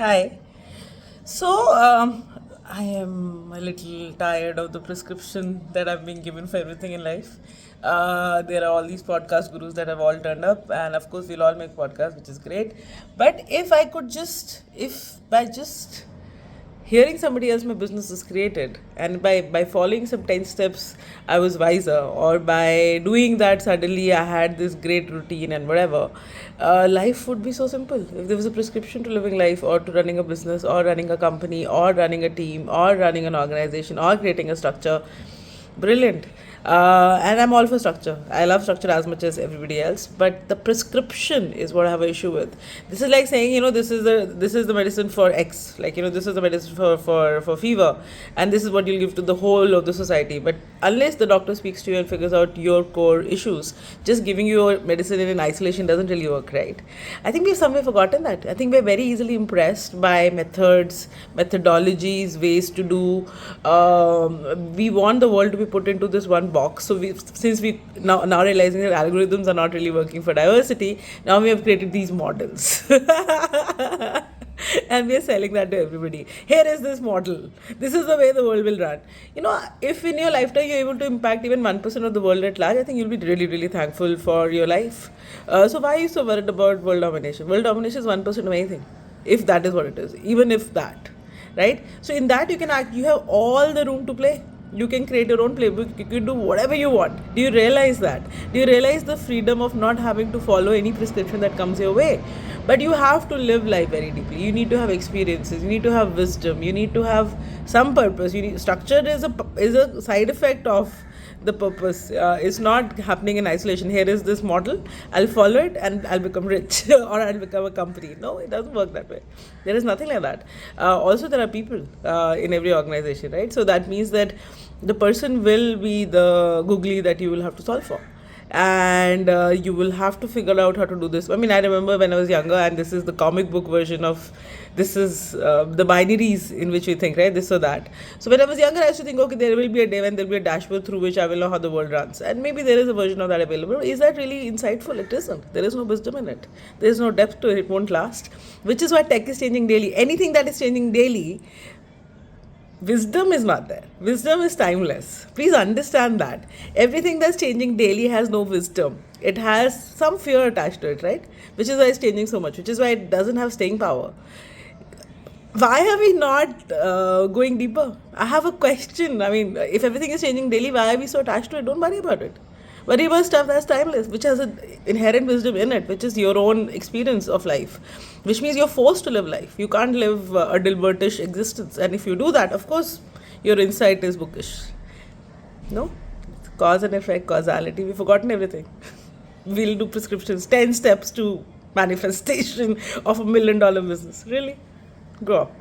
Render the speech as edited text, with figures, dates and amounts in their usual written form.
Hi. So, I am a little tired of the prescription that I've been given for everything in life. There are all these podcast gurus that have all turned up, and of course, we'll all make podcasts, which is great. But if I could just, if by just hearing somebody else my business is created, and by following some 10 steps I was wiser, or by doing that suddenly I had this great routine and whatever, life would be so simple. If there was a prescription to living life, or to running a business, or running a company, or running a team, or running an organization, or creating a structure, brilliant. And I'm all for structure. I love structure as much as everybody else. But the prescription is what I have an issue with. This is like saying, this is the medicine for X. Like, this is the medicine for fever, and this is what you'll give to the whole of the society. But unless the doctor speaks to you and figures out your core issues, just giving you your medicine in isolation doesn't really work, right? I think we've somewhere forgotten that. I think we're very easily impressed by methods, methodologies, ways to do. We want the world to be put into this one box. So since we now realizing that algorithms are not really working for diversity, now we have created these models. And we are selling that to everybody. Here is this model. This is the way the world will run. If in your lifetime you're able to impact even 1% of the world at large, I think you'll be really, really thankful for your life. So why are you so worried about world domination? World domination is 1% of anything, if that is what it is, even if that, right? So in that you have all the room to play. You can create your own playbook. You can do whatever you want. Do you realize that? Do you realize the freedom of not having to follow any prescription that comes your way? But you have to live life very deeply. You need to have experiences. You need to have wisdom. You need to have some purpose. Structure is a side effect of the purpose. It's not happening in isolation. Here is this model, I'll follow it and I'll become rich or I'll become a company. No, it doesn't work that way. There is nothing like that. Also, there are people in every organization, right? So that means that the person will be the googly that you will have to solve for, and you will have to figure out how to do this. I mean, I remember when I was younger, and this is the comic book version of this is the binaries in which we think, right? This or that. So when I was younger, I used to think, okay, there will be a day when there will be a dashboard through which I will know how the world runs, and maybe there is a version of that available. Is that really insightful? It isn't. There is no wisdom in it. There is no depth to it. It won't last. Which is why tech is changing daily. Anything that is changing daily, wisdom is not there. Wisdom is timeless. Please understand that. Everything that's changing daily has no wisdom. It has some fear attached to it, right? Which is why it's changing so much, which is why it doesn't have staying power. Why are we not going deeper? I have a question. I mean, if everything is changing daily, why are we so attached to it? Don't worry about it. Worry about stuff that's timeless, which has an inherent wisdom in it, which is your own experience of life, which means you're forced to live life. You can't live a Dilbertish existence. And if you do that, of course, your insight is bookish. No? Cause and effect, causality. We've forgotten everything. We'll do prescriptions, 10 steps to manifestation of $1 million business. Really? Grow up.